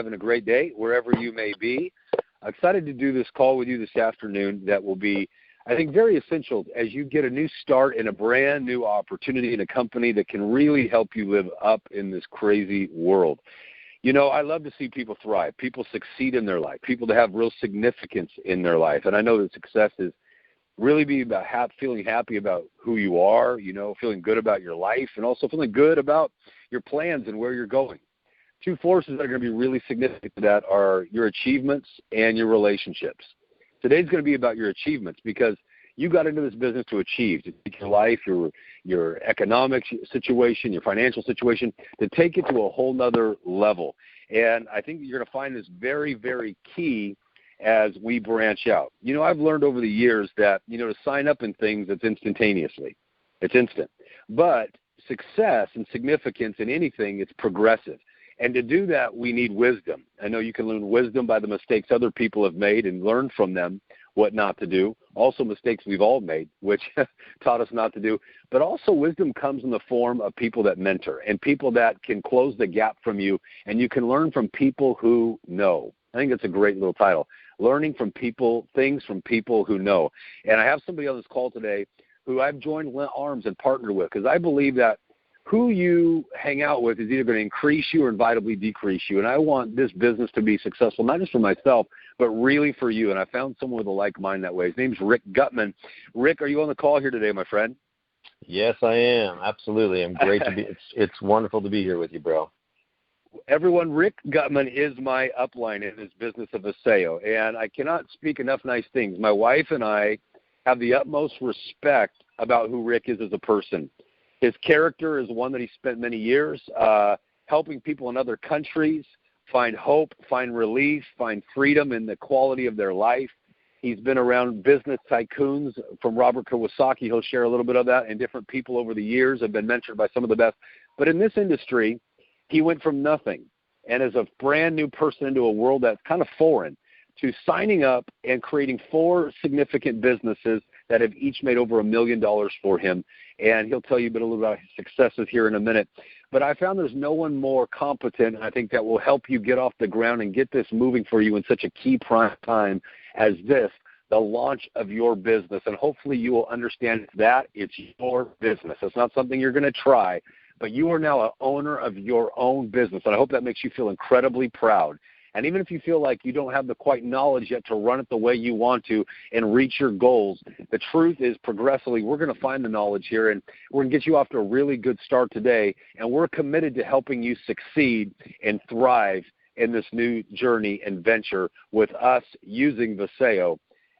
having a great day wherever you may be. Excited to do this call with you this afternoon that will be, I think, very essential as you get a new start in a brand new opportunity in a company that can really help you live up in this crazy world. You know, I love to see people thrive, people succeed in their life, people to have real significance in their life. And I know that success is really be about feeling happy about who you are, you know, feeling good about your life, and also feeling good about your plans and where you're going. Two forces that are going to be really significant to that are your achievements and your relationships. Today's going to be about your achievements because you got into this business to achieve, to take your life, your economic situation, your financial situation, to take it to a whole nother level. And I think you're going to find this very, very key as we branch out. You know, I've learned over the years that, you know, to sign up in things, it's instantaneously. It's instant. But success and significance in anything, it's progressive. And to do that, we need wisdom. I know you can learn wisdom by the mistakes other people have made and learn from them what not to do. Also mistakes we've all made, which taught us not to do. But also wisdom comes in the form of people that mentor and people that can close the gap from you, and you can learn from people who know. I think that's a great little title, learning from people, things from people who know. And I have somebody on this call today who I've joined arms and partnered with because I believe that who you hang out with is either going to increase you or inevitably decrease you. And I want this business to be successful, not just for myself, but really for you. And I found someone with a like mind that way. His name's Rick Gutman. Rick, are you on the call here today, my friend? Yes, I am. Absolutely. I'm great to be. It's wonderful to be here with you, bro. Everyone, Rick Gutman is my upline in this business of Vasayo, and I cannot speak enough nice things. My wife and I have the utmost respect about who Rick is as a person. His character is one that he spent many years helping people in other countries find hope, find relief, find freedom in the quality of their life. He's been around business tycoons from Robert Kiyosaki. He'll share a little bit of that, and different people over the years have been mentored by some of the best. But in this industry, he went from nothing and as a brand new person into a world that's kind of foreign to signing up and creating 4 significant businesses that have each made over $1 million for him. And he'll tell you a little about his successes here in a minute. But I found there's no one more competent, and I think that will help you get off the ground and get this moving for you in such a key prime time as this, the launch of your business. And hopefully you will understand that it's your business. It's not something you're going to try, but you are now an owner of your own business. And I hope that makes you feel incredibly proud. And even if you feel like you don't have the quite knowledge yet to run it the way you want to and reach your goals, the truth is progressively we're going to find the knowledge here, and we're going to get you off to a really good start today. And we're committed to helping you succeed and thrive in this new journey and venture with us using Vasayo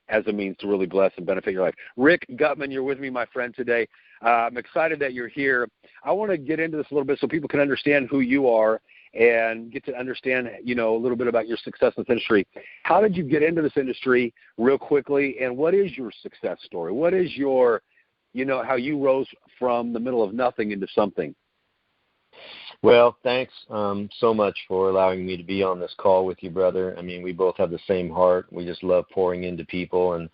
as a means to really bless and benefit your life. Rick Gutman, you're with me, my friend, today. I'm excited that you're here. I want to get into this a little bit so people can understand who you are and get to understand, you know, a little bit about your success in this industry. How did you get into this industry real quickly, and what is your success story? What is your, you know, how you rose from the middle of nothing into something? Well, thanks so much for allowing me to be on this call with you, brother. I mean, we both have the same heart. We just love pouring into people. And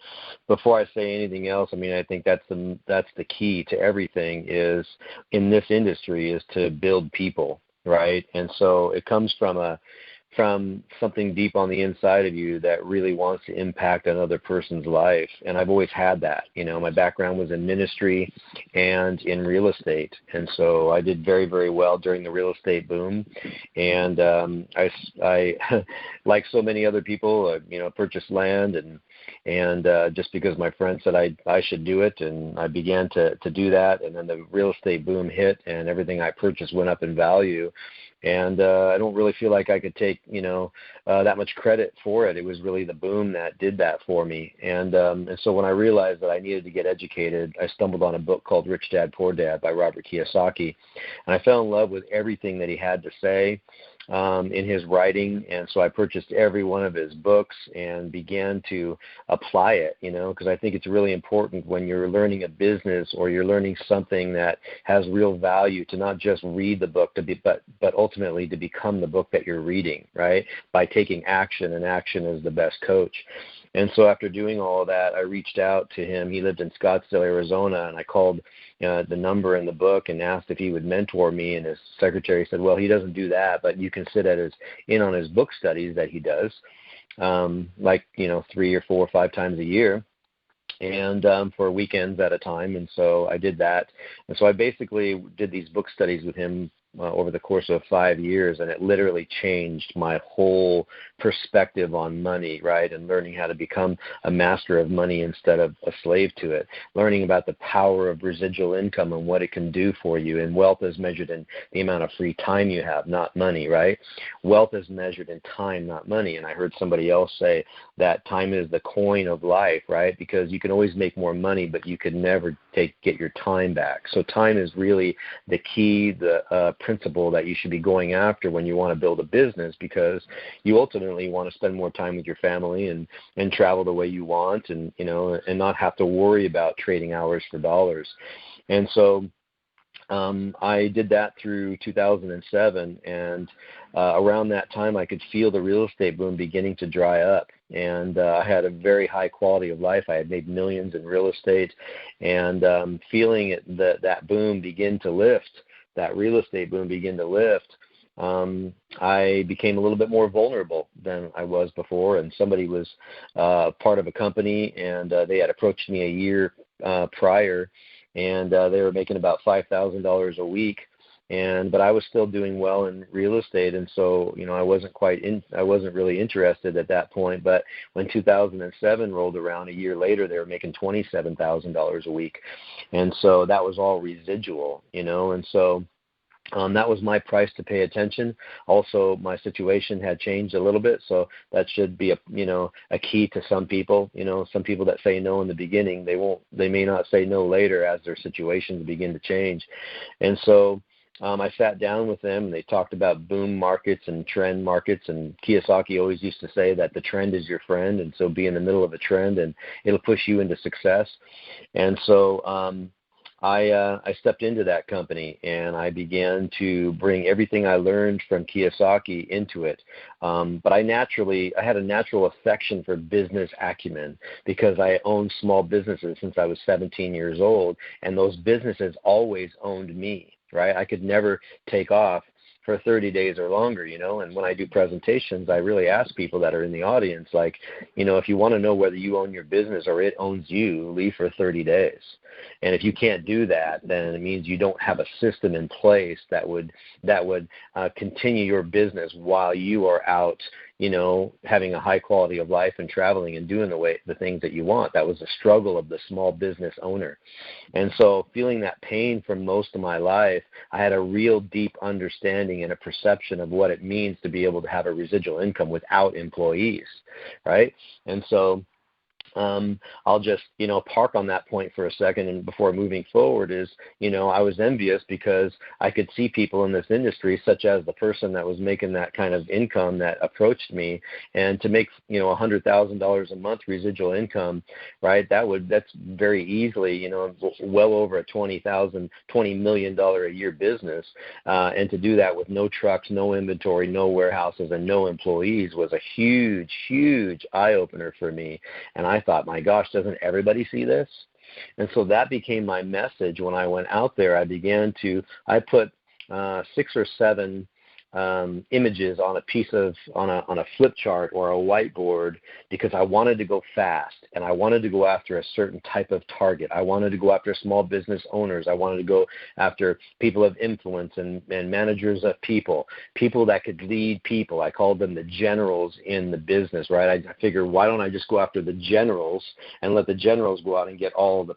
before I say anything else, I mean, I think that's the key to everything is in this industry is to build people, right? And so it comes from something deep on the inside of you that really wants to impact another person's life. And I've always had that. You know, my background was in ministry and in real estate. And so I did very, very well during the real estate boom. And I like so many other people, you know, purchased land and just because my friend said I should do it, and I began to do that. And then the real estate boom hit, and everything I purchased went up in value. And I don't really feel like I could take, you know, that much credit for it. It was really the boom that did that for me. And so when I realized that I needed to get educated, I stumbled on a book called Rich Dad, Poor Dad by Robert Kiyosaki. And I fell in love with everything that he had to say in his writing. And so I purchased every one of his books and began to apply it, you know, because I think it's really important when you're learning a business or you're learning something that has real value to not just read the book, but ultimately to become the book that you're reading, right, by taking action, and action is the best coach. And so after doing all of that, I reached out to him. He lived in Scottsdale, Arizona, and I called the number in the book and asked if he would mentor me. And his secretary said, well, he doesn't do that, but you can sit in on his book studies that he does, 3 or 4 or 5 times a year, and for weekends at a time. And so I did that. And so I basically did these book studies with him over the course of 5 years, and it literally changed my whole perspective on money, right? And learning how to become a master of money instead of a slave to it, learning about the power of residual income and what it can do for you. And wealth is measured in the amount of free time you have, not money, right? Wealth is measured in time, not money. And I heard somebody else say that time is the coin of life, right? Because you can always make more money, but you can never get your time back. So time is really the key, the principle that you should be going after when you want to build a business, because you ultimately want to spend more time with your family and travel the way you want, and and not have to worry about trading hours for dollars. And so I did that through 2007, and around that time I could feel the real estate boom beginning to dry up. And I had a very high quality of life. I had made millions in real estate, and feeling that boom begin to lift, that real estate boom begin to lift, I became a little bit more vulnerable than I was before. And somebody was part of a company, and they had approached me a year prior, and they were making about $5,000 a week. But I was still doing well in real estate, and so I wasn't really interested at that point. But when 2007 rolled around, a year later, they were making $27,000 a week, and so that was all residual, and so that was my price to pay attention. Also, my situation had changed a little bit, so that should be a key to some people. Some people that say no in the beginning, they may not say no later as their situations begin to change, and so. I sat down with them, and they talked about boom markets and trend markets. And Kiyosaki always used to say that the trend is your friend, and so be in the middle of a trend, and it'll push you into success. And so I stepped into that company, and I began to bring everything I learned from Kiyosaki into it. But I had a natural affection for business acumen, because I owned small businesses since I was 17 years old, and those businesses always owned me. Right? I could never take off for 30 days or longer, and when I do presentations, I really ask people that are in the audience, if you want to know whether you own your business or it owns you, leave for 30 days. And if you can't do that, then it means you don't have a system in place that would continue your business while you are out, having a high quality of life and traveling and doing the things that you want. That was the struggle of the small business owner. And so feeling that pain for most of my life, I had a real deep understanding and a perception of what it means to be able to have a residual income without employees, right? And so I'll just, park on that point for a second, and before moving forward is, I was envious because I could see people in this industry, such as the person that was making that kind of income that approached me, and to make, $100,000 a month residual income, right? That's very easily, well over a $20 million a year business, and to do that with no trucks, no inventory, no warehouses, and no employees was a huge, huge eye opener for me. And I thought, my gosh, doesn't everybody see this? And so that became my message when I went out there. I put 6 or 7 images on a flip chart or a whiteboard, because I wanted to go fast, and I wanted to go after a certain type of target. I wanted to go after small business owners. I wanted to go after people of influence and managers of people that could lead people. I called them the generals in the business, right? I figured, why don't I just go after the generals and let the generals go out and get all of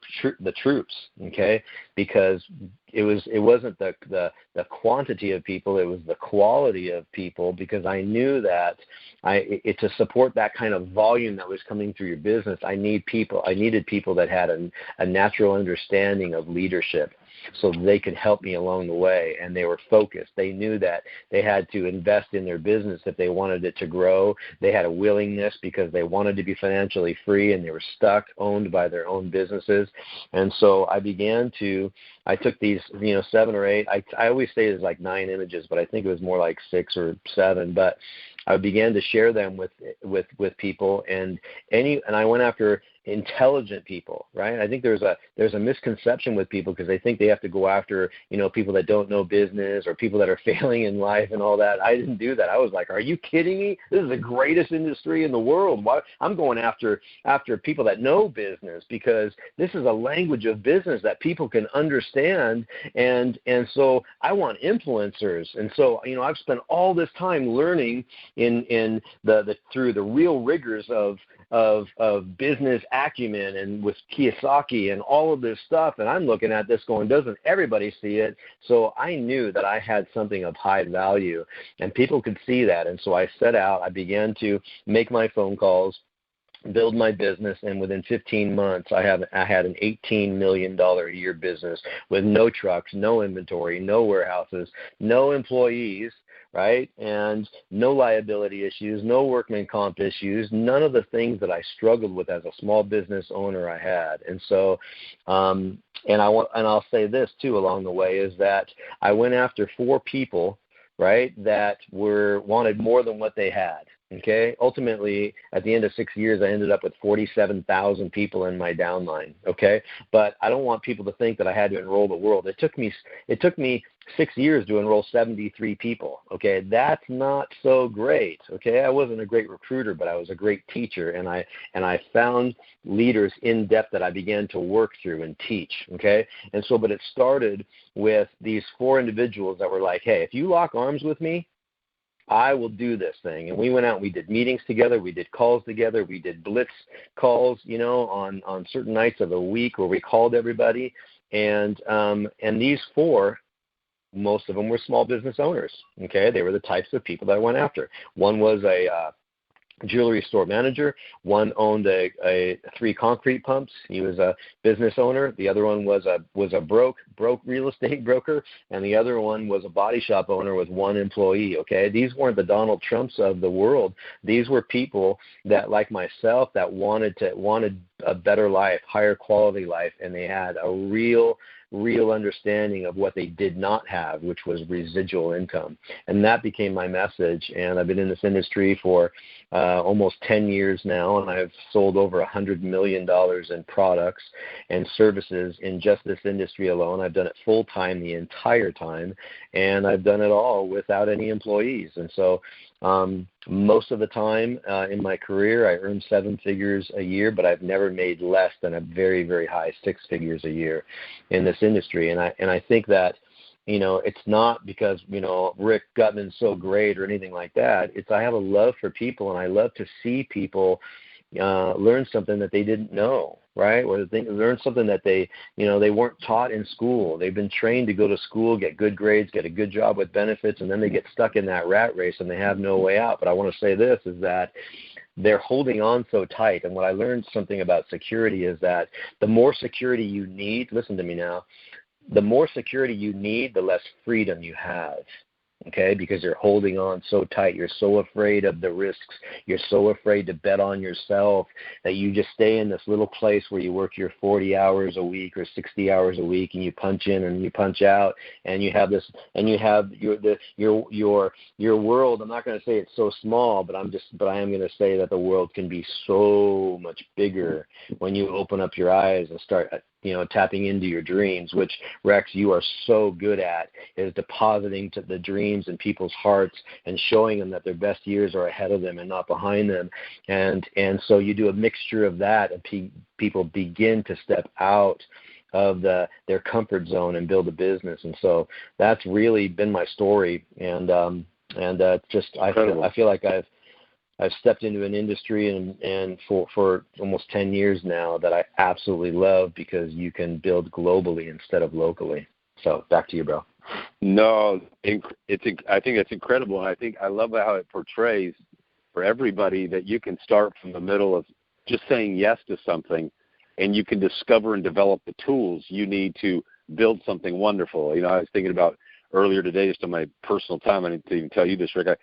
the troops, okay? Because it wasn't the quantity of people, it was the quality of people, because I knew that to support that kind of volume that was coming through your business, I needed people that had a natural understanding of leadership, so they could help me along the way, and they were focused. They knew that they had to invest in their business if they wanted it to grow. They had a willingness because they wanted to be financially free, and they were stuck, owned by their own businesses. And so I took these, 7 or 8, I always say it's like 9 images, but I think it was more like 6 or 7, but I began to share them with people, and I went after intelligent people, right? I think there's a misconception with people because they think they have to go after, people that don't know business or people that are failing in life and all that. I didn't do that. I was like, are you kidding me? This is the greatest industry in the world. Why? I'm going after people that know business, because this is a language of business that people can understand. And so I want influencers. And so, I've spent all this time learning in through the real rigors of business acumen and with Kiyosaki and all of this stuff. And I'm looking at this going, doesn't everybody see it? So I knew that I had something of high value, and people could see that. And so I set out, I began to make my phone calls, build my business, and within 15 months, I had an $18 million a year business with no trucks, no inventory, no warehouses, no employees, right? And no liability issues, no workman comp issues, none of the things that I struggled with as a small business owner I had. And so, and I'll say this too along the way, is that I went after 4 people, right, that wanted more than what they had. Okay. Ultimately, at the end of 6 years, I ended up with 47,000 people in my downline. Okay. But I don't want people to think that I had to enroll the world. It took me 6 years to enroll 73 people. Okay. That's not so great. Okay. I wasn't a great recruiter, but I was a great teacher. And I found leaders in depth that I began to work through and teach. Okay. And so, but it started with these 4 individuals that were like, hey, if you lock arms with me, I will do this thing. And we went out and we did meetings together. We did calls together. We did blitz calls, on certain nights of the week where we called everybody. And these 4, most of them were small business owners. Okay. They were the types of people that I went after. One was a jewelry store manager. One owned 3 concrete pumps. He was a business owner. The other one was a broke real estate broker, and the other one was a body shop owner with 1 employee. Okay, these weren't the Donald Trumps of the world. These were people that, like myself, that wanted a better life, higher quality life, and they had a real understanding of what they did not have, which was residual income. And that became my message. And I've been in this industry for almost 10 years now, and I've sold over $100 million in products and services in just this industry alone. I've done it full time the entire time, and I've done it all without any employees. And so most of the time in my career, I earned 7 figures a year, but I've never made less than a very, very high 6 figures a year in this industry. And I think that, it's not because, Rick Gutman's so great or anything like that. It's I have a love for people, and I love to see people learn something that they didn't know, right? Or they learn something that they weren't taught in school. They've been trained to go to school, get good grades, get a good job with benefits, and then they get stuck in that rat race and they have no way out. But I want to say this, is that they're holding on so tight. And what I learned something about security is that the more security you need, listen to me now, the more security you need, the less freedom you have. Okay, because you're holding on so tight. You're so afraid of the risks. You're so afraid to bet on yourself that you just stay in this little place where you work your 40 hours a week or 60 hours a week, and you punch in and you punch out, and you have this, and you have your world. I'm not going to say it's so small, but I am going to say that the world can be so much bigger when you open up your eyes and start tapping into your dreams, which, Rex, you are so good at, is depositing to the dreams in people's hearts and showing them that their best years are ahead of them and not behind them. And so you do a mixture of that, and people begin to step out of their comfort zone and build a business. And so that's really been my story. And I feel like I've stepped into an industry and for almost 10 years now that I absolutely love, because you can build globally instead of locally. So back to you, bro. No, I think it's incredible. And I love how it portrays for everybody that you can start from the middle of just saying yes to something, and you can discover and develop the tools you need to build something wonderful. I was thinking about earlier today, just on my personal time, I didn't even tell you this, Rick,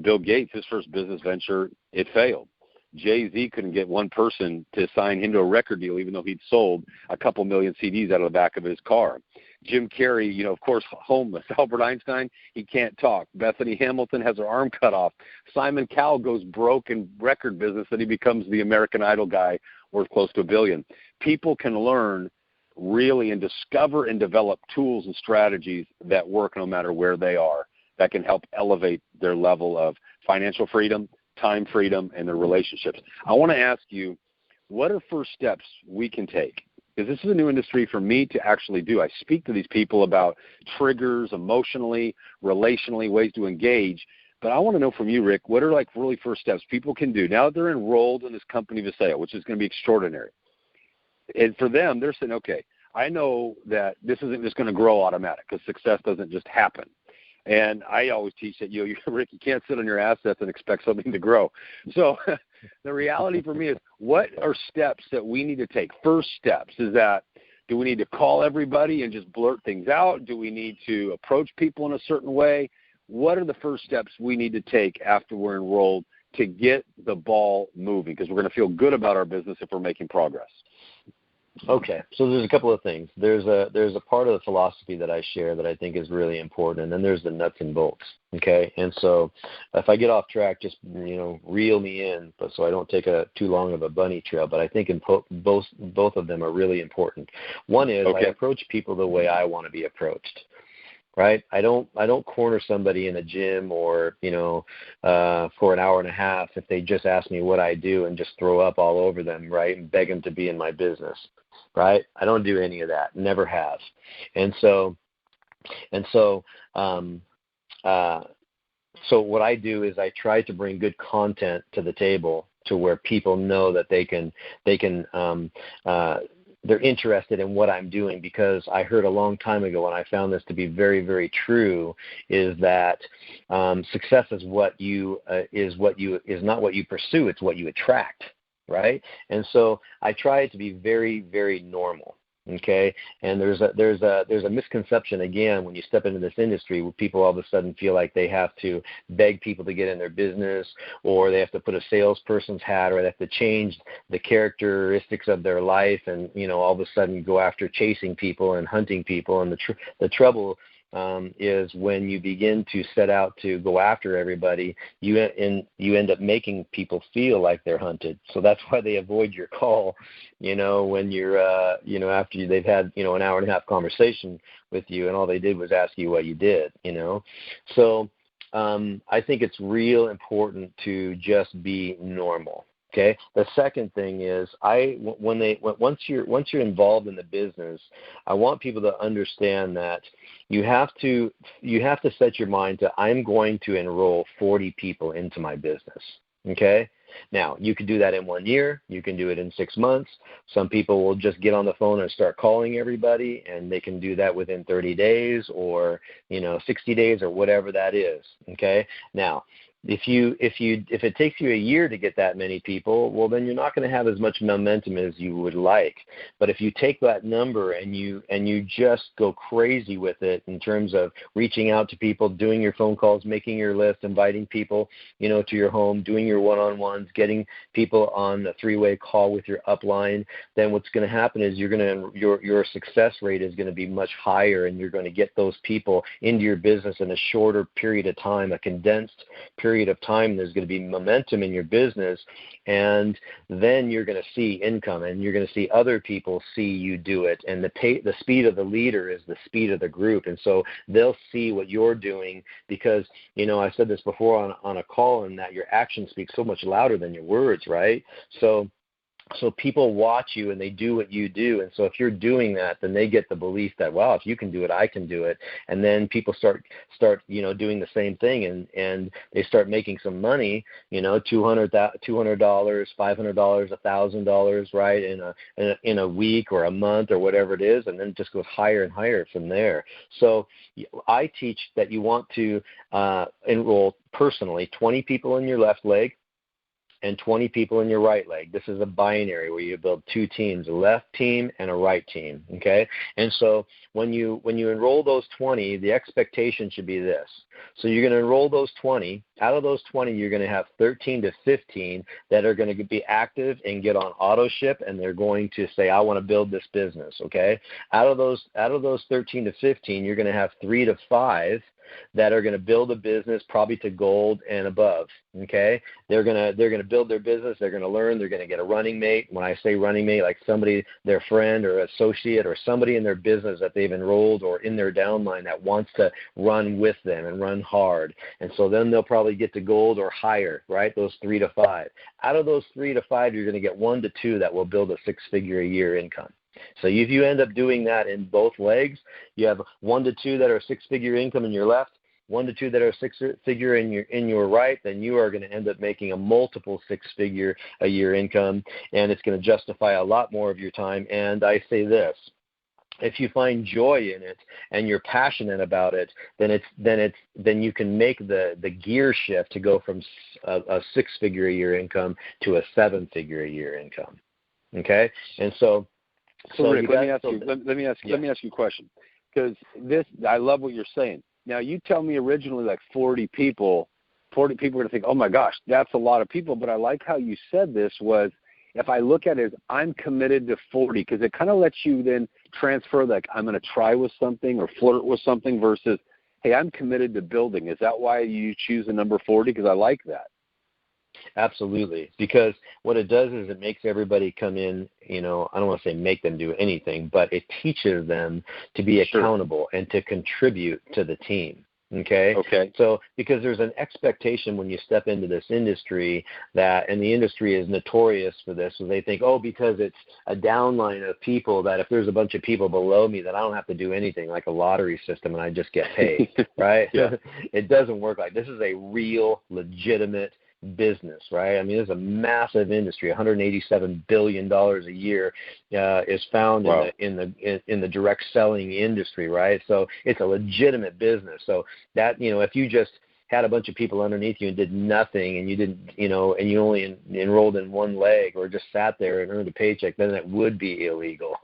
Bill Gates, his first business venture, it failed. Jay-Z couldn't get one person to sign him to a record deal, even though he'd sold a couple million CDs out of the back of his car. Jim Carrey, of course, homeless. Albert Einstein, he can't talk. Bethany Hamilton has her arm cut off. Simon Cowell goes broke in record business and he becomes the American Idol guy worth close to $1 billion. People can learn really and discover and develop tools and strategies that work no matter where they are, that can help elevate their level of financial freedom, time freedom, and their relationships. I want to ask you, what are first steps we can take? Because this is a new industry for me to actually do. I speak to these people about triggers, emotionally, relationally, ways to engage. But I want to know from you, Rick, what are really first steps people can do now that they're enrolled in this company, Vasayo, which is going to be extraordinary. And for them, they're saying, okay, I know that this isn't just going to grow automatic because success doesn't just happen. And I always teach that, Rick, you can't sit on your assets and expect something to grow. So the reality for me is, what are steps that we need to take? First steps is that, do we need to call everybody and just blurt things out? Do we need to approach people in a certain way? What are the first steps we need to take after we're enrolled to get the ball moving? Because we're going to feel good about our business if we're making progress. Okay, so there's a couple of things. There's a part of the philosophy that I share that I think is really important, and then there's the nuts and bolts. Okay, and so if I get off track, just reel me in, but so I don't take too long of a bunny trail. But I think both of them are really important. One is, I approach people the way I want to be approached. Right? I don't corner somebody in a gym or, for an hour and a half if they just ask me what I do and just throw up all over them, right, and beg them to be in my business, right? I don't do any of that, never have. So what I do is I try to bring good content to the table to where people know that they're interested in what I'm doing, because I heard a long time ago, and I found this to be very, very true, is that success is not what you pursue, it's what you attract, right? And so I try to be very, very normal. Okay, and there's a misconception again when you step into this industry where people all of a sudden feel like they have to beg people to get in their business, or they have to put a salesperson's hat, or they have to change the characteristics of their life, and all of a sudden go after chasing people and hunting people. And the trouble is when you begin to set out to go after everybody, you end up making people feel like they're hunted. So that's why they avoid your call, when you're, after they've had, an hour and a half conversation with you, and all they did was ask you what you did, So I think it's real important to just be normal. Okay. The second thing is, once you're involved in the business, I want people to understand that you have to set your mind to, I'm going to enroll 40 people into my business. Okay. Now, you can do that in 1 year. You can do it in 6 months. Some people will just get on the phone and start calling everybody, and they can do that within 30 days or 60 days or whatever that is. Okay. Now, if it takes you a year to get that many people, well, then you're not going to have as much momentum as you would like. But if you take that number and you just go crazy with it in terms of reaching out to people, doing your phone calls, making your list, inviting people, to your home, doing your one-on-ones, getting people on a 3-way call with your upline, then what's going to happen is your success rate is going to be much higher, and you're going to get those people into your business in a shorter period of time, a condensed period of time. There's going to be momentum in your business, and then you're going to see income, and you're going to see other people see you do it. And the speed of the leader is the speed of the group, and so they'll see what you're doing, because I said this before on a call, and that your actions speak so much louder than your words, right? So people watch you and they do what you do. And so if you're doing that, then they get the belief that, wow, if you can do it, I can do it. And then people start doing the same thing, and they start making some money, $200, $500, $1,000, right, in a week or a month or whatever it is, and then it just goes higher and higher from there. So I teach that you want to enroll personally 20 people in your left leg, and 20 people in your right leg. This is a binary where you build two teams, a left team and a right team, okay? And so when you enroll those 20, the expectation should be this. So you're going to enroll those 20. Out of those 20, you're going to have 13 to 15 that are going to be active and get on auto ship, and they're going to say, I want to build this business, okay? Out of those 13 to 15, you're going to have 3 to 5 that are going to build a business probably to gold and above, okay? They're going to build their business. They're going to learn. They're going to get a running mate. When I say running mate, like somebody, their friend or associate or somebody in their business that they've enrolled or in their downline that wants to run with them and run hard. And so then they'll probably get to gold or higher, right, those 3 to 5. Out of those 3 to 5, you're going to get 1 to 2 that will build a six-figure a year income. So if you end up doing that in both legs, you have 1 to 2 that are six-figure income in your left, 1 to 2 that are six-figure in your right, then you are going to end up making a multiple six-figure a year income, and it's going to justify a lot more of your time. And I say this: if you find joy in it and you're passionate about it, then you can make the gear shift to go from a six-figure a year income to a seven-figure a year income. Okay, and so Rick, let me ask you a question, because I love what you're saying. Now, you tell me originally like 40 people are going to think, oh my gosh, that's a lot of people. But I like how you said this was, if I look at it as I'm committed to 40, because it kind of lets you then transfer, like, I'm going to try with something or flirt with something versus, hey, I'm committed to building. Is that why you choose the number 40? Because I like that. Absolutely, because what it does is it makes everybody come in, I don't want to say make them do anything, but it teaches them to be accountable and to contribute to the team. Okay. So because there's an expectation when you step into this industry and the industry is notorious for this, so they think, because it's a downline of people, that if there's a bunch of people below me, that I don't have to do anything, like a lottery system, and I just get paid, right? Yeah. It doesn't work like this. Is a real, legitimate business, right? I mean, it's a massive industry. $187 billion a year is found in the direct selling industry, right? So it's a legitimate business. So that, if you just had a bunch of people underneath you and did nothing, and you didn't, and you only enrolled in one leg or just sat there and earned a paycheck, then that would be illegal,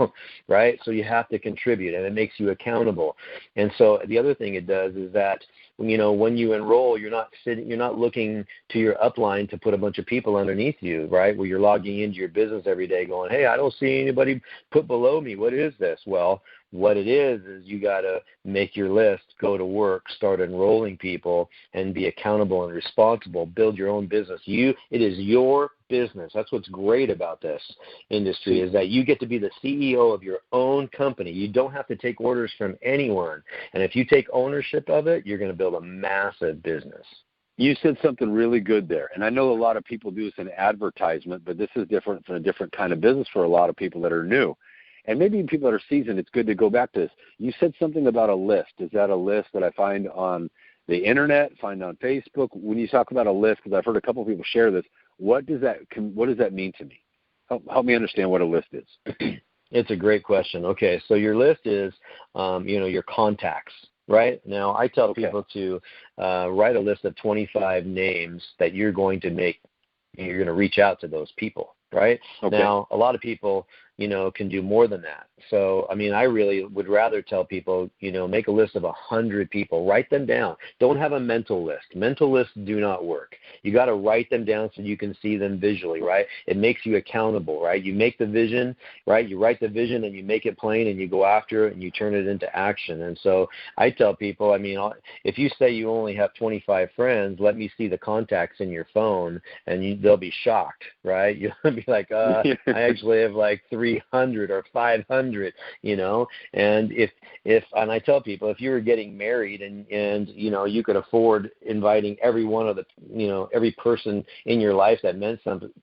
right? So you have to contribute, and it makes you accountable. And so the other thing it does is that, when you enroll, you're not looking to your upline to put a bunch of people underneath you, right? Where you're logging into your business every day going, hey, I don't see anybody put below me. What is this? Well, what it is you got to make your list, go to work, start enrolling people, and be accountable and responsible. Build your own business. It is your business. That's what's great about this industry, is that you get to be the CEO of your own company. You don't have to take orders from anyone. And if you take ownership of it, you're going to build a massive business. You said something really good there. And I know a lot of people do this in advertisement, but this is different from a different kind of business for a lot of people that are new. And maybe people that are seasoned, it's good to go back to this. You said something about a list. Is that a list that I find on the internet, find on Facebook? When you talk about a list, because I've heard a couple of people share this, what does that mean to me? Help me understand what a list is. It's a great question. Okay, so your list is, your contacts, right? Now, I tell people to write a list of 25 names that you're going to reach out to those people, right? Okay. Now, a lot of people, can do more than that. So, I mean, I really would rather tell people, make a list of 100 people, write them down. Don't have a mental list. Mental lists do not work. You got to write them down so you can see them visually, right? It makes you accountable, right? You make the vision, right? You write the vision and you make it plain and you go after it and you turn it into action. And so I tell people, if you say you only have 25 friends, let me see the contacts in your phone, and they'll be shocked, right? You'll be like, I actually have like 300 or 500, and and I tell people, if you were getting married and you could afford inviting every one of the, every person in your life that meant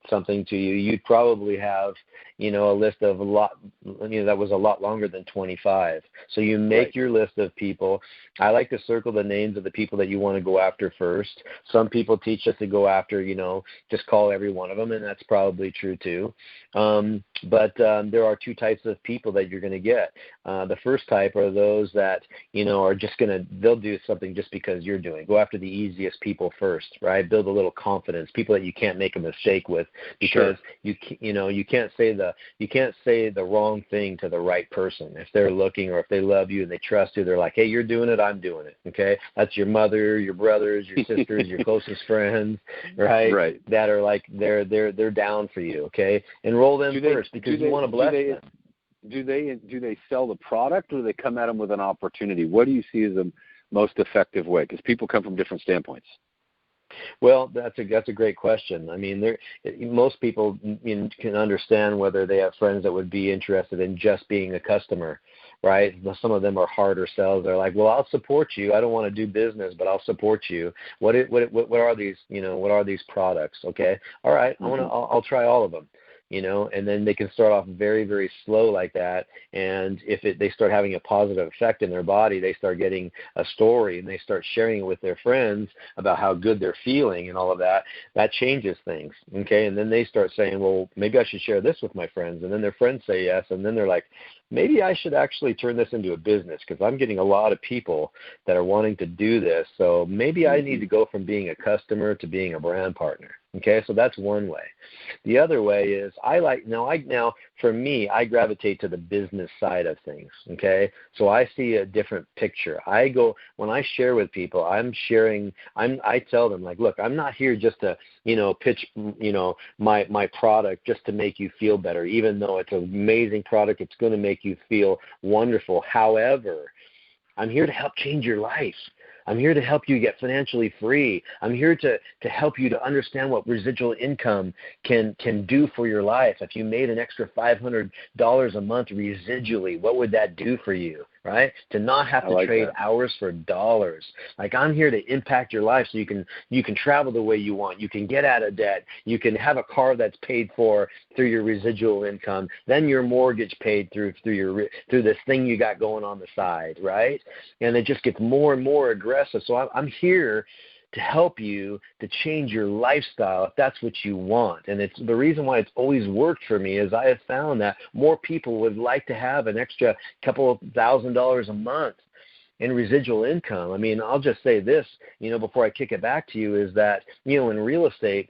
something to you, you'd probably have, a list of a lot, that was a lot longer than 25. So you make your list of people. I like to circle the names of the people that you want to go after first. Some people teach us to go after, just call every one of them, and that's probably true too. But there are two types of people that you're going to get. The first type are those that, are just they'll do something just because you're doing. Go after the easiest people first, right? Build a little confidence, people that you can't make a mistake with, because you can't say the wrong thing to the right person. If they're looking, or if they love you and they trust you, they're like, hey, you're doing it, I'm doing it. Okay. That's your mother, your brothers, your sisters, your closest friends, right? Right. That are like, they're down for you. Okay. Enroll them first, because you want to bless them. Do they sell the product, or do they come at them with an opportunity? What do you see as the most effective way? Because people come from different standpoints. Well, that's a great question. I mean, most people can understand whether they have friends that would be interested in just being a customer, right? Some of them are harder sells. They're like, well, I'll support you. I don't want to do business, but I'll support you. What are these? What are these products? Okay, all right, I'll try all of them. And then they can start off very, very slow like that. And if they start having a positive effect in their body, they start getting a story and they start sharing it with their friends about how good they're feeling and all of that. That changes things. Okay. And then they start saying, well, maybe I should share this with my friends. And then their friends say yes. And then they're like, maybe I should actually turn this into a business, because I'm getting a lot of people that are wanting to do this. So maybe I need to go from being a customer to being a brand partner. Okay, so that's one way. The other way is for me, I gravitate to the business side of things. Okay, so I see a different picture. When I share with people, I tell them, like, look, I'm not here just to, pitch, my product just to make you feel better, even though it's an amazing product. It's going to make you feel wonderful. However, I'm here to help change your life. I'm here to help you get financially free. I'm here to help you to understand what residual income can do for your life. If you made an extra $500 a month residually, what would that do for you, right? To not have to trade hours for dollars. Like, I'm here to impact your life so you can travel the way you want. You can get out of debt. You can have a car that's paid for through your residual income. Then your mortgage paid through this thing you got going on the side, right? And it just gets more and more aggressive. So I'm here to help you to change your lifestyle if that's what you want. And it's the reason why it's always worked for me is I have found that more people would like to have an extra couple of $1,000s a month in residual income. I mean, I'll just say this, before I kick it back to you, is that, in real estate,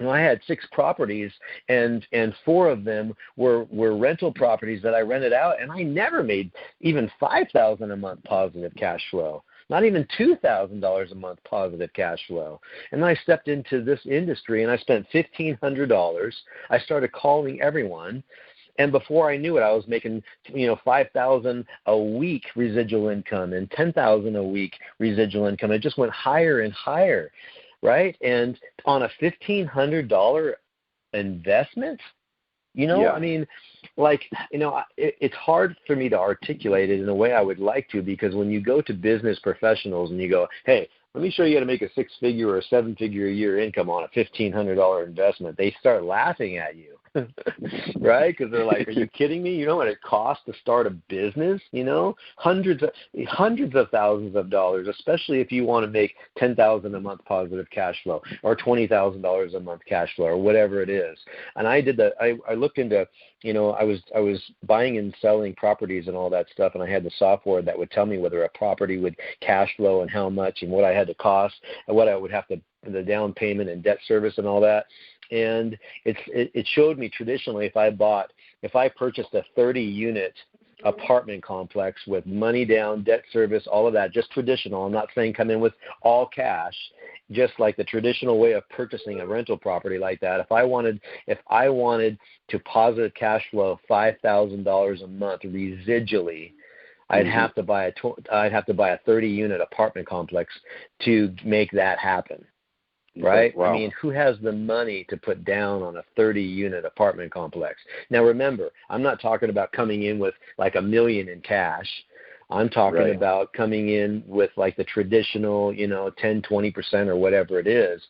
I had 6 properties, and 4 of them were rental properties that I rented out, and I never made even $5,000 a month positive cash flow. Not even $2,000 a month positive cash flow. And then I stepped into this industry and I spent $1,500. I started calling everyone. And before I knew it, I was making, $5,000 a week residual income and $10,000 a week residual income. It just went higher and higher, right? And on a $1,500 investment, I mean, it's hard for me to articulate it in a way I would like to, because when you go to business professionals and you go, hey, let me show you how to make a 6-figure or 7-figure a year income on a $1,500 investment, they start laughing at you. Right? Because they're like, are you kidding me? You know what it costs to start a business? Hundreds of thousands of dollars, especially if you want to make $10,000 a month positive cash flow or $20,000 a month cash flow or whatever it is. And I did that. I looked into, I was buying and selling properties and all that stuff, and I had the software that would tell me whether a property would cash flow and how much and what I had to cost and what I would have to, the down payment and debt service and all that. And it showed me traditionally if I purchased a 30-unit apartment complex with money down, debt service, all of that, just traditional. I'm not saying come in with all cash, just like the traditional way of purchasing a rental property like that. If I wanted to positive cash flow $5,000 a month residually, I'd have to buy a 30-unit apartment complex to make that happen. Right? Wow. I mean, who has the money to put down on a 30-unit apartment complex? Now, remember, I'm not talking about coming in with like $1 million in cash. I'm talking about coming in with like the traditional, 10, 20% or whatever it is,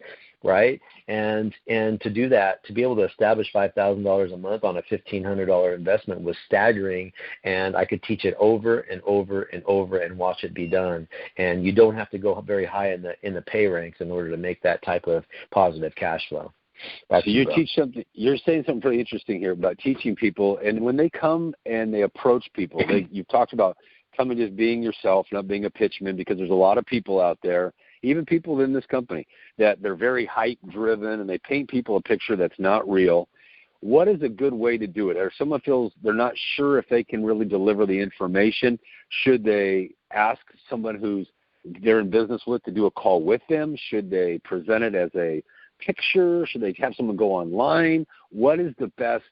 right? And to do that, to be able to establish $5,000 a month on a $1,500 investment was staggering, and I could teach it over and over and over and watch it be done. And you don't have to go very high in the pay ranks in order to make that type of positive cash flow. So you teach something. You're saying something pretty interesting here about teaching people, and when they come and they approach people, you've talked about coming just being yourself, not being a pitchman, because there's a lot of people out there, even people in this company, that they're very hype driven and they paint people a picture that's not real. What is a good way to do it? Or someone feels they're not sure if they can really deliver the information, should they ask someone who's they're in business with to do a call with them? Should they present it as a picture? Should they have someone go online? What is the best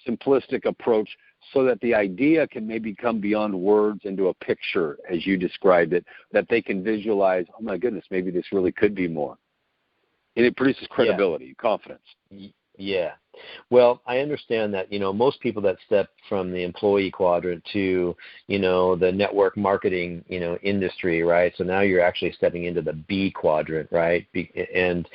simplistic approach so that the idea can maybe come beyond words into a picture, as you described it, that they can visualize, oh my goodness, maybe this really could be more? And it produces credibility, confidence. Yeah. Well, I understand that, most people that step from the employee quadrant to, the network marketing, industry, right? So now you're actually stepping into the B quadrant, right? And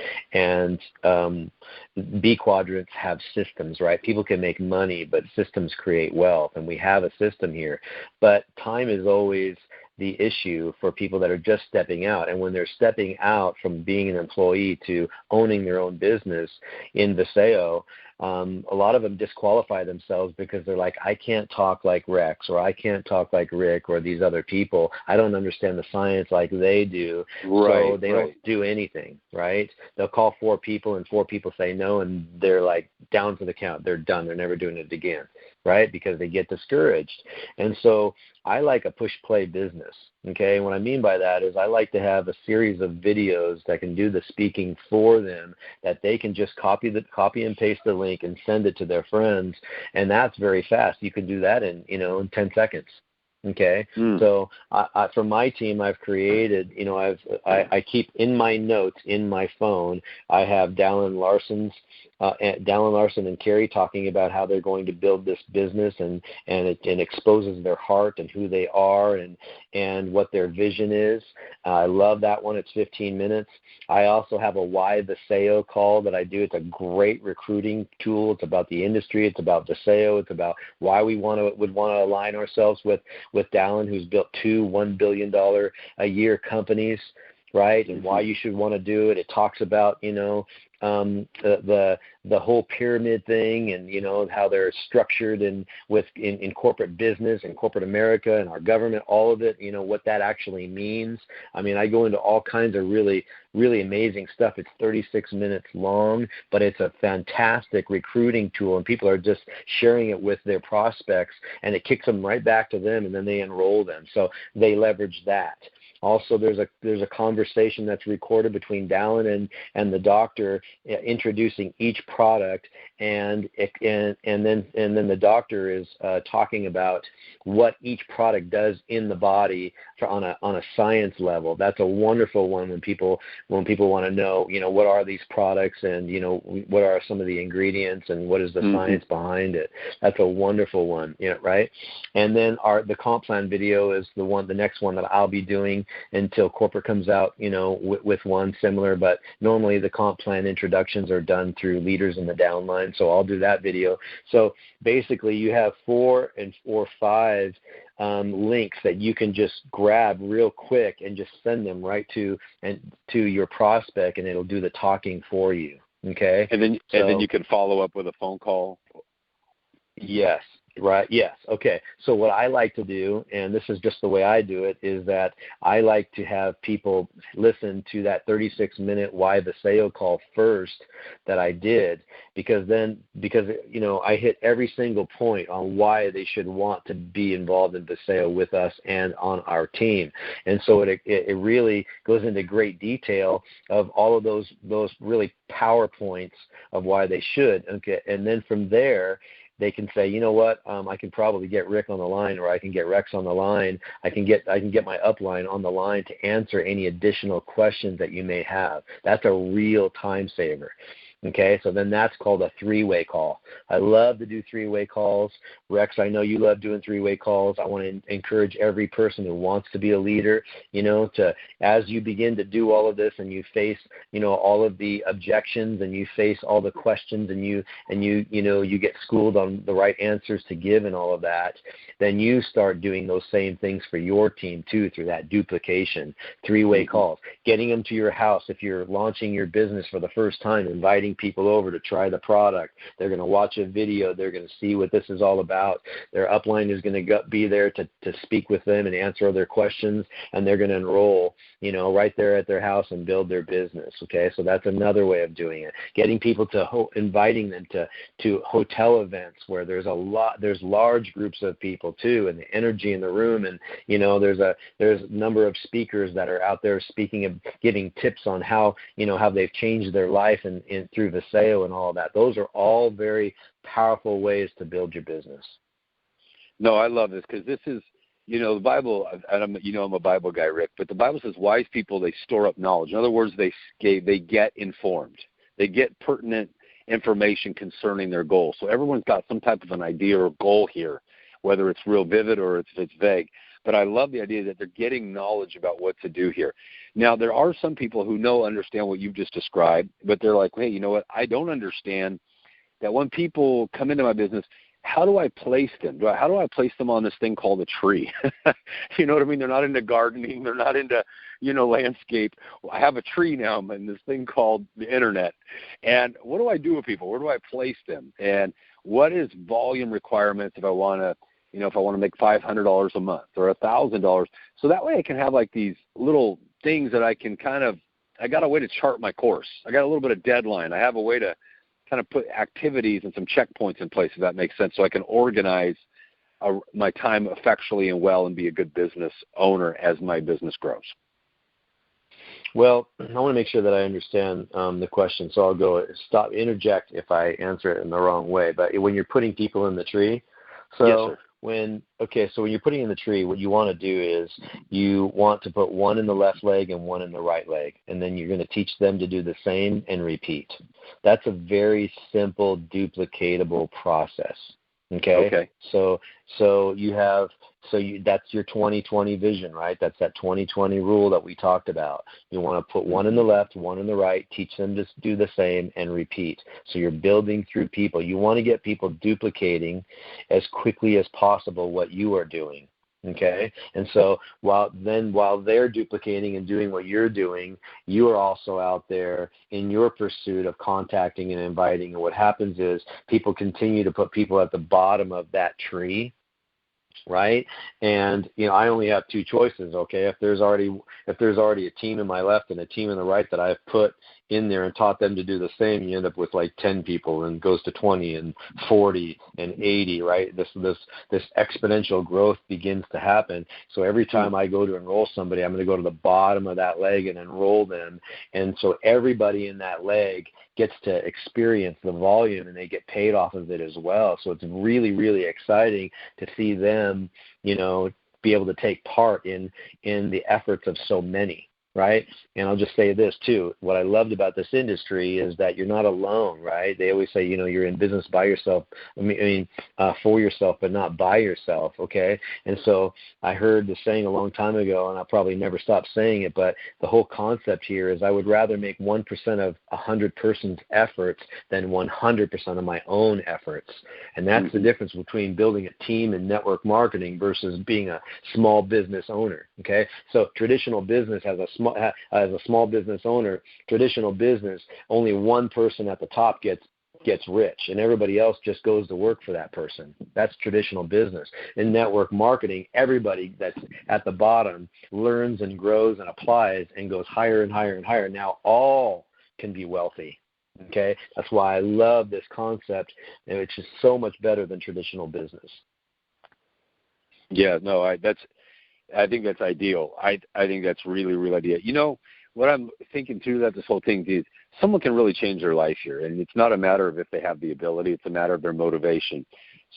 B quadrants have systems, right? People can make money, but systems create wealth. And we have a system here. But time is always the issue for people that are just stepping out. And when they're stepping out from being an employee to owning their own business in Vasayo, a lot of them disqualify themselves because they're like, I can't talk like Rex, or I can't talk like Rick, or these other people. I don't understand the science like they do. Right, so they don't do anything, right? They'll call 4 people and 4 people say no, and they're like down for the count. They're done. They're never doing it again, right? Because they get discouraged. And so I like a push-play business, okay? And what I mean by that is I like to have a series of videos that can do the speaking for them, that they can just copy and paste the link and send it to their friends, and that's very fast. You can do that in 10 seconds. Okay, so for my team, I've created, I keep in my notes in my phone, I have Dallin, Larson and Karee talking about how they're going to build this business, and it exposes their heart and who they are and what their vision is. I love that one. It's 15 minutes. I also have a Why Vasayo call that I do. It's a great recruiting tool. It's about the industry. It's about Vasayo. It's about why we would want to align ourselves with Dallin, who's built 2 $1 billion a year companies, right? And why you should want to do it. It talks about, the whole pyramid thing, and how they're structured in corporate business and corporate America and our government, all of it, what that actually means. I mean, I go into all kinds of really, really amazing stuff. It's 36 minutes long, but it's a fantastic recruiting tool, and people are just sharing it with their prospects, and it kicks them right back to them, and then they enroll them. So they leverage that. Also, there's a conversation that's recorded between Dallin and the doctor, introducing each product, and then the doctor is talking about what each product does in the body on a science level. That's a wonderful one when people want to know, what are these products, and what are some of the ingredients, and what is the science behind it. That's a wonderful one, right? And then the comp plan video is the next one that I'll be doing until corporate comes out, with one similar. But normally the comp plan introductions are done through leaders in the downline, so I'll do that video. So basically you have 4 or 5 links that you can just grab real quick and just send them right to your prospect, and it'll do the talking for you. Okay. And then you can follow up with a phone call. Yes. Right. Yes. Okay. So what I like to do, and this is just the way I do it, is that I like to have people listen to that 36-minute Why Vasayo call first that I did, because I hit every single point on why they should want to be involved in Vasayo with us and on our team. And so it really goes into great detail of all of those really PowerPoints of why they should. Okay. And then from there, they can say, you know what, I can probably get Rick on the line, or I can get Rex on the line. I can get my upline on the line to answer any additional questions that you may have. That's a real time saver. Okay, so then that's called a 3-way call. I love to do 3-way calls. Rex, I know you love doing 3-way calls. I want to encourage every person who wants to be a leader, to, as you begin to do all of this and you face, all of the objections, and you face all the questions, and you get schooled on the right answers to give and all of that, then you start doing those same things for your team too, through that duplication. 3-way calls, getting them to your house if you're launching your business for the first time, inviting inviting people over to try the product. They're going to watch a video. They're going to see what this is all about. Their upline is going to be there to speak with them and answer their questions, and they're going to enroll, right there at their house and build their business. Okay, so that's another way of doing it. Getting people inviting them to hotel events where there's large groups of people too, and the energy in the room, and there's a number of speakers that are out there speaking and giving tips on how they've changed their life and through Vasayo and all of that. Those are all very powerful ways to build your business. No, I love this because this is, the Bible, and I'm a Bible guy, Rick, but the Bible says wise people, they store up knowledge. In other words, they get informed. They get pertinent information concerning their goal. So everyone's got some type of an idea or goal here, whether it's real vivid or if it's vague. But I love the idea that they're getting knowledge about what to do here. Now, there are some people who understand what you've just described, but they're like, hey, you know what? I don't understand that when people come into my business, how do I place them? How do I place them on this thing called a tree? You know what I mean? They're not into gardening. They're not into, landscape. Well, I have a tree now. I'm in this thing called the internet. And what do I do with people? Where do I place them? And what is volume requirements if I want to, make $500 a month or $1,000? So that way I can have like these little things that I can I got a way to chart my course. I got a little bit of deadline. I have a way to kind of put activities and some checkpoints in place, if that makes sense, so I can organize my time effectually and well and be a good business owner as my business grows. Well, I want to make sure that I understand the question, so I'll interject if I answer it in the wrong way. But when you're putting people in the tree, yes, sir. when you're putting in the tree, what you want to do is you want to put one in the left leg and one in the right leg, and then you're going to teach them to do the same and repeat. That's a very simple, duplicatable process. Okay. So that's your 20-20 vision, right? That's that 20-20 rule that we talked about. You want to put one in the left, one in the right, teach them to do the same and repeat. So you're building through people. You want to get people duplicating as quickly as possible what you are doing. Okay, and so while they're duplicating and doing what you're doing, you are also out there in your pursuit of contacting and inviting. And what happens is people continue to put people at the bottom of that tree, right? And I only have two choices. Okay, if there's already a team in my left and a team in the right that I've put in there and taught them to do the same, you end up with like 10 people, and goes to 20 and 40 and 80, right? This exponential growth begins to happen. So every time I go to enroll somebody, I'm going to go to the bottom of that leg and enroll them. And so everybody in that leg gets to experience the volume, and they get paid off of it as well. So it's really, really exciting to see them, be able to take part in the efforts of so many. Right? And I'll just say this too. What I loved about this industry is that you're not alone, right? They always say, you're in business by yourself, for yourself, but not by yourself, okay? And so I heard the saying a long time ago, and I'll probably never stop saying it, but the whole concept here is I would rather make 1% of 100 persons' efforts than 100% of my own efforts. And that's the difference between building a team in network marketing versus being a small business owner, okay? So traditional business has as a small business owner, traditional business, only one person at the top gets rich, and everybody else just goes to work for that person. That's traditional business. In network marketing, everybody that's at the bottom learns and grows and applies and goes higher and higher and higher. Now all can be wealthy. Okay, that's why I love this concept, and it's just so much better than traditional business. Yeah, no, I think that's ideal. I think that's really, really ideal. What I'm thinking too, that this whole thing is someone can really change their life here. And it's not a matter of if they have the ability. It's a matter of their motivation.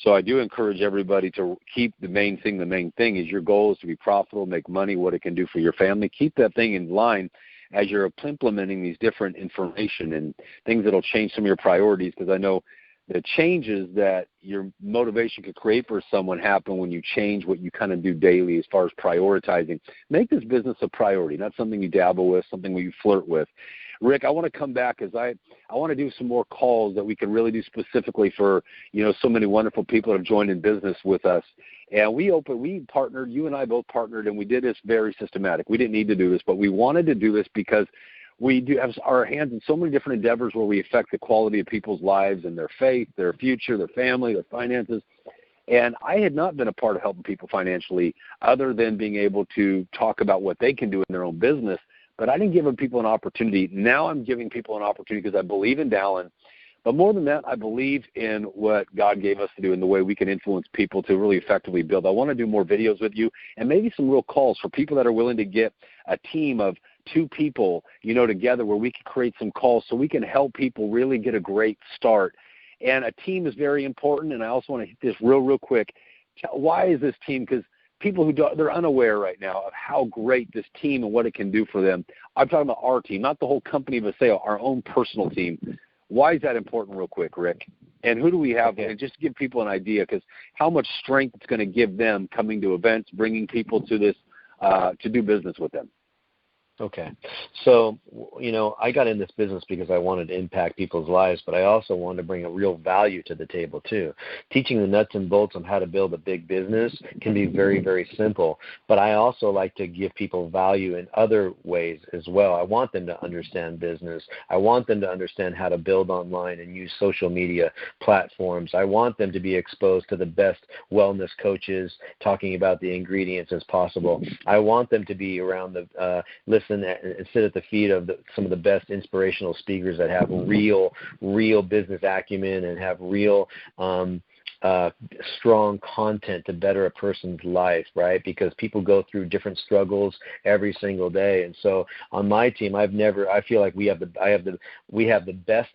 So I do encourage everybody to keep the main thing. The main thing is your goal is to be profitable, make money, what it can do for your family. Keep that thing in line as you're implementing these different information and things that will change some of your priorities, because I know the changes that your motivation could create for someone happen when you change what you kind of do daily as far as prioritizing. Make this business a priority, not something you dabble with, something you flirt with. Rick, I want to come back because I want to do some more calls that we can really do specifically for, so many wonderful people that have joined in business with us. And we partnered, you and I both partnered, and we did this very systematic. We didn't need to do this, but we wanted to do this because We do have our hands in so many different endeavors where we affect the quality of people's lives and their faith, their future, their family, their finances. And I had not been a part of helping people financially other than being able to talk about what they can do in their own business. But I didn't give people an opportunity. Now I'm giving people an opportunity because I believe in Dallin. But more than that, I believe in what God gave us to do and the way we can influence people to really effectively build. I want to do more videos with you and maybe some real calls for people that are willing to get a team of 2 people, together where we can create some calls so we can help people really get a great start. And a team is very important, and I also want to hit this real quick. Why is this team? Because people they're unaware right now of how great this team and what it can do for them. I'm talking about our team, not the whole company of Vasayo, our own personal team. Why is that important real quick, Rick? And who do we have? Okay. And just give people an idea, because how much strength it's going to give them coming to events, bringing people to this to do business with them. Okay. So, I got in this business because I wanted to impact people's lives, but I also wanted to bring a real value to the table too. Teaching the nuts and bolts on how to build a big business can be very, very simple, but I also like to give people value in other ways as well. I want them to understand business. I want them to understand how to build online and use social media platforms. I want them to be exposed to the best wellness coaches talking about the ingredients as possible. I want them to be around the listen and sit at the feet of some of the best inspirational speakers that have real business acumen and have real strong content to better a person's life, right? Because people go through different struggles every single day. And so on my team, I feel like we have the best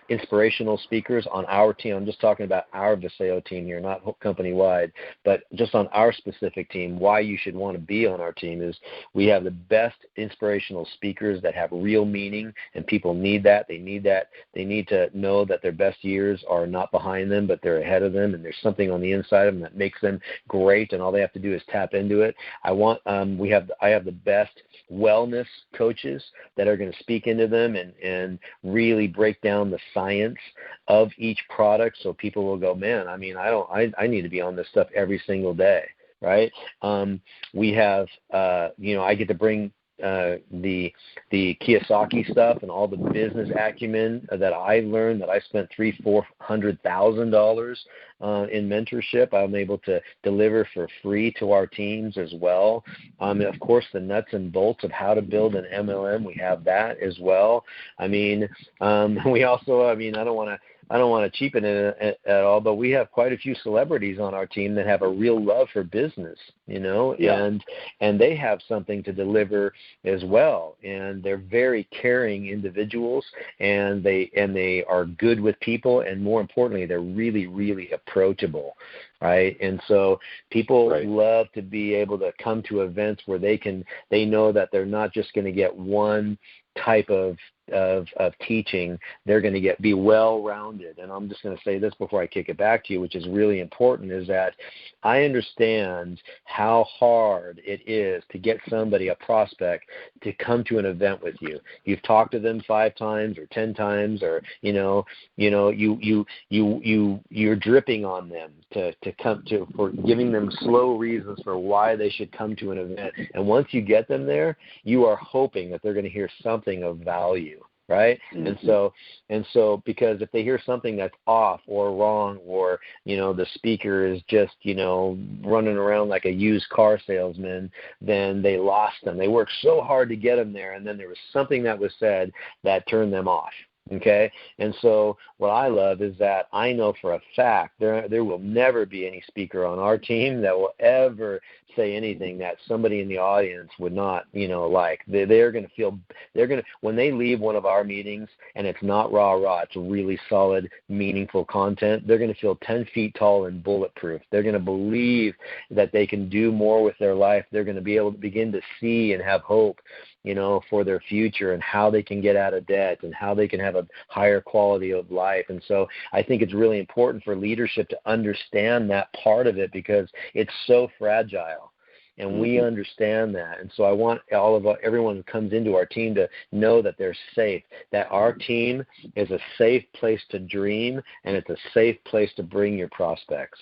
inspirational speakers on our team. I'm just talking about our Vasayo team here, not company-wide, but just on our specific team. Why you should want to be on our team is we have the best inspirational speakers that have real meaning, and people need that. They need that. They need to know that their best years are not behind them, but they're ahead of them, and there's something on the inside of them that makes them great, and all they have to do is tap into it. I have the best wellness coaches that are going to speak into them and really break down the science of each product, so people will go, man, I need to be on this stuff every single day, right? We have I get to bring the Kiyosaki stuff and all the business acumen that I learned, that I spent $300,000-$400,000 in mentorship. I'm able to deliver for free to our teams as well. And of course, the nuts and bolts of how to build an MLM, we have that as well. We also, I don't want to cheapen it at all, but we have quite a few celebrities on our team that have a real love for business, Yeah. and they have something to deliver as well. And they're very caring individuals, and they are good with people, and more importantly, they're really, really approachable, right? And so people love to be able to come to events where they know that they're not just going to get one type of teaching. They're going to be well-rounded. And I'm just going to say this before I kick it back to you, which is really important, is that I understand how hard it is to get somebody, a prospect, to come to an event with you. You've talked to them 5 times or 10 times, or you're dripping on them for giving them slow reasons for why they should come to an event. And once you get them there, you are hoping that they're going to hear something of value, right? Mm-hmm. And so because if they hear something that's off or wrong, or the speaker is just running around like a used car salesman, then they lost them. They worked so hard to get them there, and then there was something that was said that turned them off. Okay, and so what I love is that I know for a fact there will never be any speaker on our team that will ever say anything that somebody in the audience would not, like. They're going to when they leave one of our meetings and it's not rah-rah, it's really solid, meaningful content, they're going to feel 10 feet tall and bulletproof. They're going to believe that they can do more with their life. They're going to be able to begin to see and have hope, for their future, and how they can get out of debt, and how they can have a higher quality of life. And so I think it's really important for leadership to understand that part of it, because it's so fragile. And we understand that. And so I want everyone who comes into our team to know that they're safe, that our team is a safe place to dream, and it's a safe place to bring your prospects.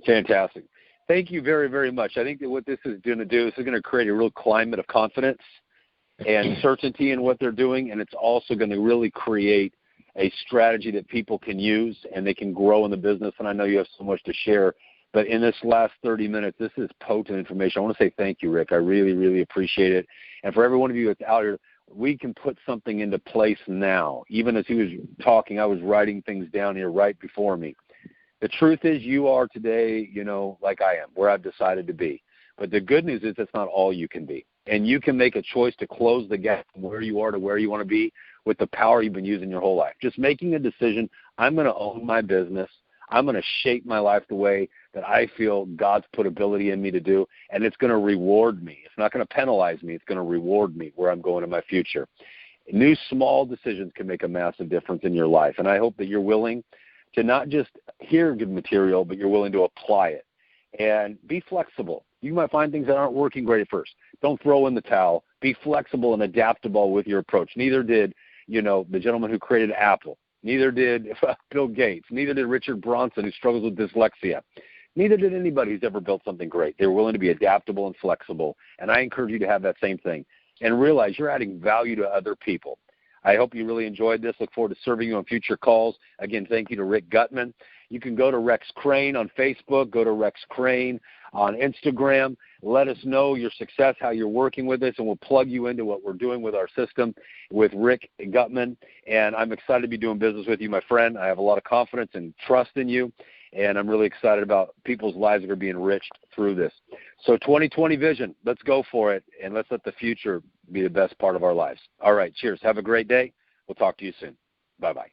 Fantastic. Thank you very, very much. I think that what this is going to do is going to create a real climate of confidence and certainty in what they're doing, and it's also going to really create a strategy that people can use and they can grow in the business. And I know you have so much to share, but in this last 30 minutes, this is potent information. I want to say thank you, Rick. I really, really appreciate it. And for every one of you that's out here, we can put something into place now. Even as he was talking, I was writing things down here right before me. The truth is you are today, like I am, where I've decided to be. But the good news is that's not all you can be. And you can make a choice to close the gap from where you are to where you want to be with the power you've been using your whole life. Just making a decision, I'm going to own my business. I'm going to shape my life the way that I feel God's put ability in me to do, and it's going to reward me. It's not going to penalize me. It's going to reward me where I'm going in my future. New small decisions can make a massive difference in your life, and I hope that you're willing to not just hear good material, but you're willing to apply it. And be flexible. You might find things that aren't working great at first. Don't throw in the towel. Be flexible and adaptable with your approach. Neither did, the gentleman who created Apple. Neither did Bill Gates. Neither did Richard Branson, who struggles with dyslexia. Neither did anybody who's ever built something great. They were willing to be adaptable and flexible. And I encourage you to have that same thing and realize you're adding value to other people. I hope you really enjoyed this. Look forward to serving you on future calls. Again, thank you to Rick Gutman. You can go to Rex Crane on Facebook, go to Rex Crane on Instagram. Let us know your success, how you're working with us, and we'll plug you into what we're doing with our system with Rick Gutman. And I'm excited to be doing business with you, my friend. I have a lot of confidence and trust in you, and I'm really excited about people's lives that are being enriched through this. So 2020 vision, let's go for it, and let's let the future be the best part of our lives. All right, cheers. Have a great day. We'll talk to you soon. Bye-bye.